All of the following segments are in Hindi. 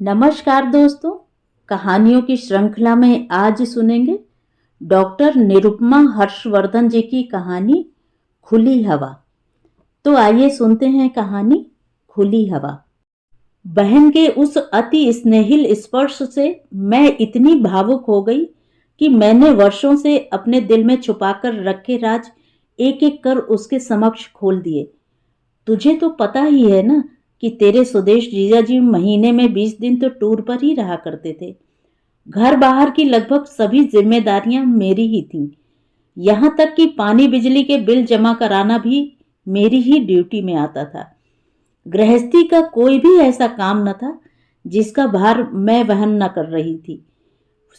नमस्कार दोस्तों। कहानियों की श्रृंखला में आज सुनेंगे डॉक्टर निरुपमा हर्षवर्धन जी की कहानी खुली हवा। तो आइए सुनते हैं कहानी खुली हवा। बहन के उस अति स्नेहिल स्पर्श से मैं इतनी भावुक हो गई कि मैंने वर्षों से अपने दिल में छुपाकर रखे राज एक एक कर उसके समक्ष खोल दिए। तुझे तो पता ही है ना कि तेरे स्वदेश जीजा जी महीने में 20 दिन तो टूर पर ही रहा करते थे। घर बाहर की लगभग सभी जिम्मेदारियां मेरी ही थीं। यहां तक कि पानी बिजली के बिल जमा कराना भी मेरी ही ड्यूटी में आता था। गृहस्थी का कोई भी ऐसा काम न था जिसका भार मैं वहन न कर रही थी।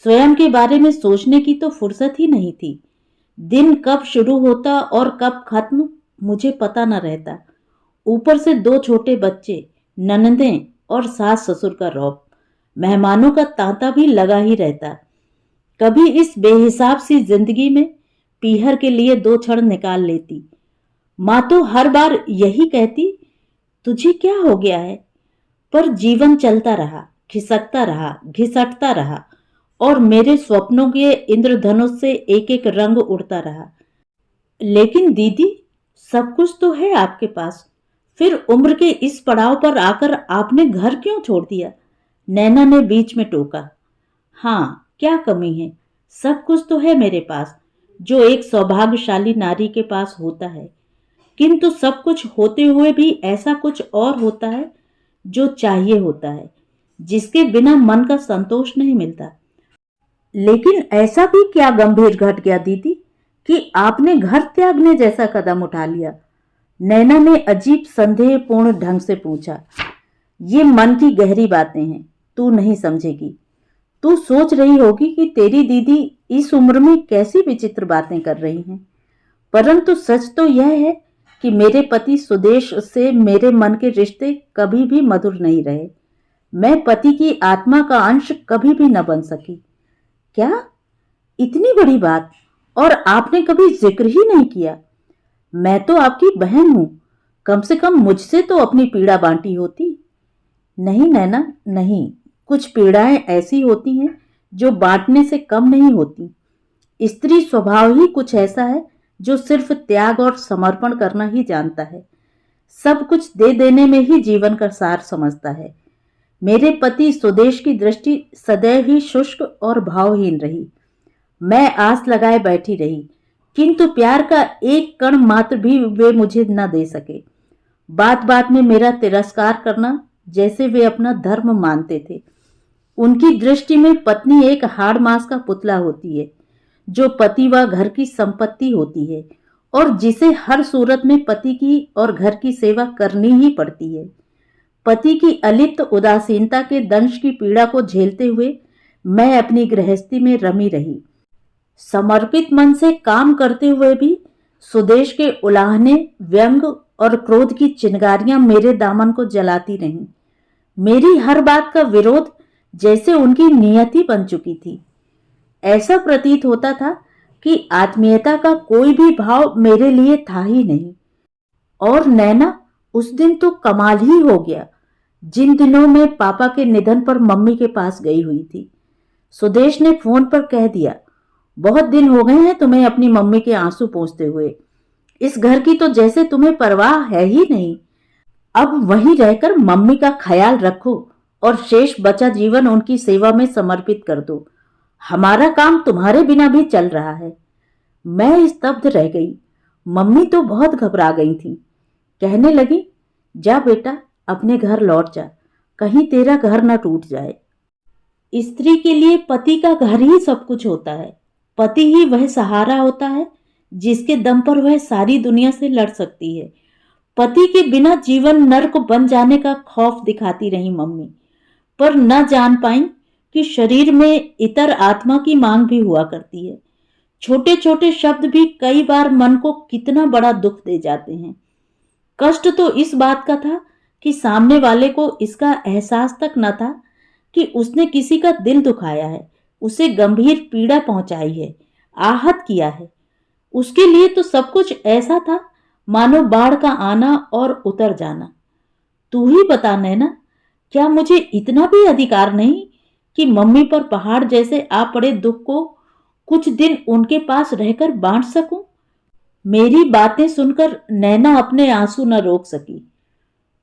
स्वयं के बारे में सोचने की तो फुर्सत ही नहीं थी। दिन कब शुरू होता और कब खत्म मुझे पता न रहता। ऊपर से 2 छोटे बच्चे, ननदें और सास ससुर का रौब, मेहमानों का तांता भी लगा ही रहता। कभी इस बेहिसाब सी जिंदगी में पीहर के लिए 2 क्षण निकाल लेती। माँ तो हर बार यही कहती, तुझे क्या हो गया है? पर जीवन चलता रहा, खिसकता रहा, घिसटता रहा और मेरे स्वप्नों के इंद्रधनुष से एक एक रंग उड़ता रहा। लेकिन दीदी, सब कुछ तो है आपके पास, फिर उम्र के इस पड़ाव पर आकर आपने घर क्यों छोड़ दिया? नैना ने बीच में टोका। हाँ, क्या कमी है? सब कुछ तो है मेरे पास, जो एक सौभाग्यशाली नारी के पास होता है। किंतु सब कुछ होते हुए भी ऐसा कुछ और होता है जो चाहिए होता है, जिसके बिना मन का संतोष नहीं मिलता। लेकिन ऐसा भी क्या गंभीर घट गया दीदी कि आपने घर त्यागने जैसा कदम उठा लिया? नैना ने अजीब संदेहपूर्ण ढंग से पूछा। ये मन की गहरी बातें हैं, तू नहीं समझेगी। तू सोच रही होगी कि तेरी दीदी इस उम्र में कैसी विचित्र बातें कर रही हैं, परंतु सच तो यह है कि मेरे पति सुदेश से मेरे मन के रिश्ते कभी भी मधुर नहीं रहे। मैं पति की आत्मा का अंश कभी भी न बन सकी। क्या? इतनी बड़ी बात, और आपने कभी जिक्र ही नहीं किया? मैं तो आपकी बहन हूं, कम से कम मुझसे तो अपनी पीड़ा बांटी होती। नहीं नैना, नहीं, कुछ पीड़ाएं ऐसी होती हैं जो बांटने से कम नहीं होती। स्त्री स्वभाव ही कुछ ऐसा है जो सिर्फ त्याग और समर्पण करना ही जानता है। सब कुछ दे देने में ही जीवन का सार समझता है। मेरे पति स्वदेश की दृष्टि सदैव ही शुष्क और भावहीन रही। मैं आस लगाए बैठी रही, किंतु प्यार का एक कण मात्र भी वे मुझे न दे सके। बात बात में मेरा तिरस्कार करना जैसे वे अपना धर्म मानते थे। उनकी दृष्टि में पत्नी एक हाड़ मांस का पुतला होती है, जो पति व घर की संपत्ति होती है और जिसे हर सूरत में पति की और घर की सेवा करनी ही पड़ती है। पति की अलिप्त उदासीनता के दंश की पीड़ा को झेलते हुए मैं अपनी गृहस्थी में रमी रही। समर्पित मन से काम करते हुए भी सुदेश के उलाहने, व्यंग और क्रोध की चिंगारियां मेरे दामन को जलाती रहीं। मेरी हर बात का विरोध जैसे उनकी नियति बन चुकी थी। ऐसा प्रतीत होता था कि आत्मीयता का कोई भी भाव मेरे लिए था ही नहीं। और नैना, उस दिन तो कमाल ही हो गया, जिन दिनों में पापा के निधन पर मम्मी के पास गई हुई थी। सुदेश ने फोन पर कह दिया, बहुत दिन हो गए हैं तुम्हें अपनी मम्मी के आंसू पोंछते हुए। इस घर की तो जैसे तुम्हें परवाह है ही नहीं। अब वहीं रहकर मम्मी का ख्याल रखो और शेष बचा जीवन उनकी सेवा में समर्पित कर दो। हमारा काम तुम्हारे बिना भी चल रहा है। मैं स्तब्ध रह गई। मम्मी तो बहुत घबरा गई थी। कहने लगी, जा बेटा, अपने घर लौट जा, कहीं तेरा घर न टूट जाए। स्त्री के लिए पति का घर ही सब कुछ होता है। पति ही वह सहारा होता है जिसके दम पर वह सारी दुनिया से लड़ सकती है। पति के बिना जीवन नर्क बन जाने का खौफ दिखाती रही मम्मी, पर न जान पाई कि शरीर में इतर आत्मा की मांग भी हुआ करती है। छोटे छोटे शब्द भी कई बार मन को कितना बड़ा दुख दे जाते हैं। कष्ट तो इस बात का था कि सामने वाले को इसका एहसास तक न था कि उसने किसी का दिल दुखाया है, उसे गंभीर पीड़ा पहुंचाई है, आहत किया है। उसके लिए तो सब कुछ ऐसा था मानो बाढ़ का आना और उतर जाना। तू ही बता नैना, क्या मुझे इतना भी अधिकार नहीं कि मम्मी पर पहाड़ जैसे आ पड़े दुख को कुछ दिन उनके पास रहकर बांट सकूं? मेरी बातें सुनकर नैना अपने आंसू न रोक सकी।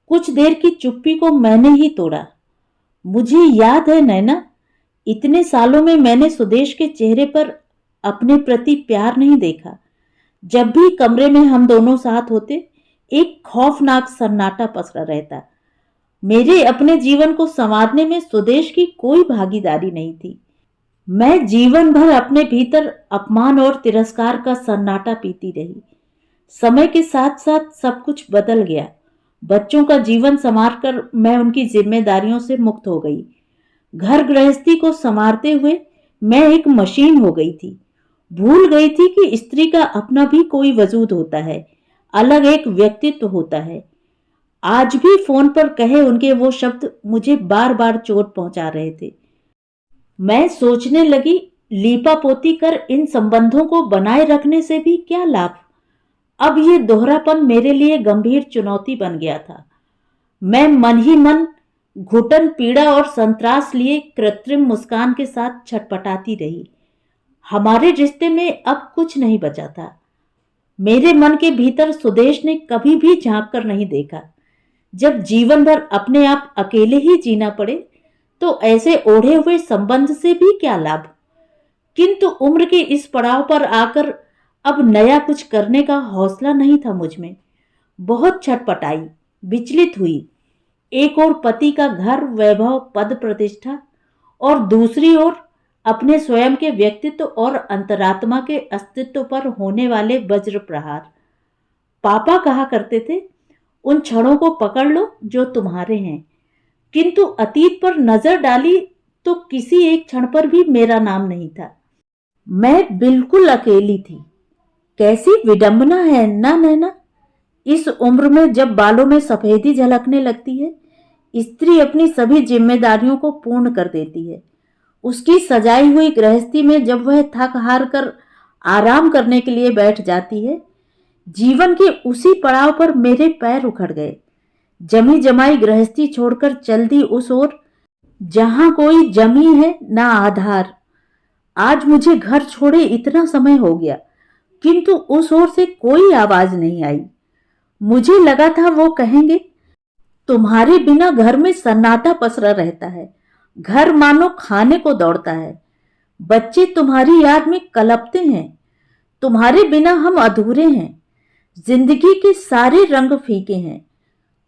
कुछ देर की चुप्पी को मैंने ही तोड़ा। मुझे याद है नैना, इतने सालों में मैंने सुदेश के चेहरे पर अपने प्रति प्यार नहीं देखा। जब भी कमरे में हम दोनों साथ होते, एक खौफनाक सन्नाटा पसरा रहता। मेरे अपने जीवन को संवारने में सुदेश की कोई भागीदारी नहीं थी। मैं जीवन भर अपने भीतर अपमान और तिरस्कार का सन्नाटा पीती रही। समय के साथ साथ सब कुछ बदल गया। बच्चों का जीवन संवारकर मैं उनकी जिम्मेदारियों से मुक्त हो गई। घर गृहस्थी को संवारते हुए मैं एक मशीन हो गई थी। भूल गई थी कि स्त्री का अपना भी कोई वजूद होता है, अलग एक व्यक्तित्व होता है। आज भी फोन पर कहे उनके वो शब्द मुझे बार बार चोट पहुंचा रहे थे। मैं सोचने लगी, लीपा पोती कर इन संबंधों को बनाए रखने से भी क्या लाभ? अब ये दोहरापन मेरे लिए गंभीर चुनौती बन गया था। मैं मन ही मन घुटन पीड़ा और संत्रास लिए कृत्रिम मुस्कान के साथ छटपटाती रही। हमारे रिश्ते में अब कुछ नहीं बचा था। मेरे मन के भीतर सुदेश ने कभी भी झांक कर नहीं देखा। जब जीवन भर अपने आप अकेले ही जीना पड़े तो ऐसे ओढ़े हुए संबंध से भी क्या लाभ? किंतु उम्र के इस पड़ाव पर आकर अब नया कुछ करने का हौसला नहीं था मुझ में। बहुत छटपटाई, विचलित हुई। एक ओर पति का घर, वैभव, पद प्रतिष्ठा, और दूसरी ओर अपने स्वयं के व्यक्तित्व और अंतरात्मा के अस्तित्व पर होने वाले वज्र प्रहार। पापा कहा करते थे, उन क्षणों को पकड़ लो जो तुम्हारे हैं। किंतु अतीत पर नजर डाली तो किसी एक क्षण पर भी मेरा नाम नहीं था। मैं बिल्कुल अकेली थी। कैसी विडंबना है ना नैना? इस उम्र में जब बालों में सफेदी झलकने लगती है, स्त्री अपनी सभी जिम्मेदारियों को पूर्ण कर देती है। उसकी सजाई हुई गृहस्थी में जब वह थक हार कर आराम करने के लिए बैठ जाती है, जीवन के उसी पड़ाव पर मेरे पैर उखड़ गए। जमी जमाई गृहस्थी छोड़कर चल दी उस ओर जहां कोई जमी है ना आधार। आज मुझे घर छोड़े इतना समय हो गया, किंतु उस ओर से कोई आवाज नहीं आई। मुझे लगा था वो कहेंगे, तुम्हारे बिना घर में सन्नाटा पसरा रहता है, घर मानो खाने को दौड़ता है, बच्चे तुम्हारी याद में कलपते हैं, तुम्हारे बिना हम अधूरे हैं, जिंदगी के सारे रंग फीके हैं,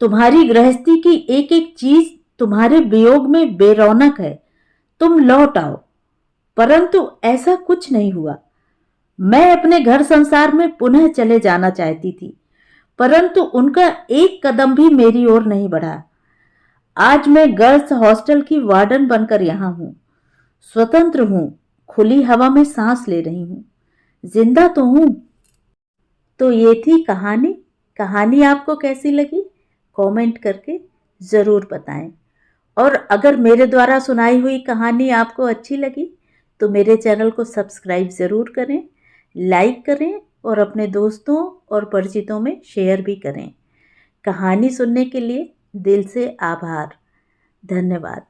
तुम्हारी गृहस्थी की एक एक चीज तुम्हारे वियोग में बेरौनक है, तुम लौट आओ। परंतु ऐसा कुछ नहीं हुआ। मैं अपने घर संसार में पुनः चले जाना चाहती थी, परंतु उनका एक कदम भी मेरी ओर नहीं बढ़ा। आज मैं गर्ल्स हॉस्टल की वार्डन बनकर यहाँ हूँ, स्वतंत्र हूँ, खुली हवा में सांस ले रही हूँ, जिंदा तो हूँ। तो ये थी कहानी। कहानी आपको कैसी लगी कमेंट करके ज़रूर बताएं। और अगर मेरे द्वारा सुनाई हुई कहानी आपको अच्छी लगी तो मेरे चैनल को सब्सक्राइब ज़रूर करें, लाइक करें और अपने दोस्तों और परिचितों में शेयर भी करें। कहानी सुनने के लिए दिल से आभार। धन्यवाद।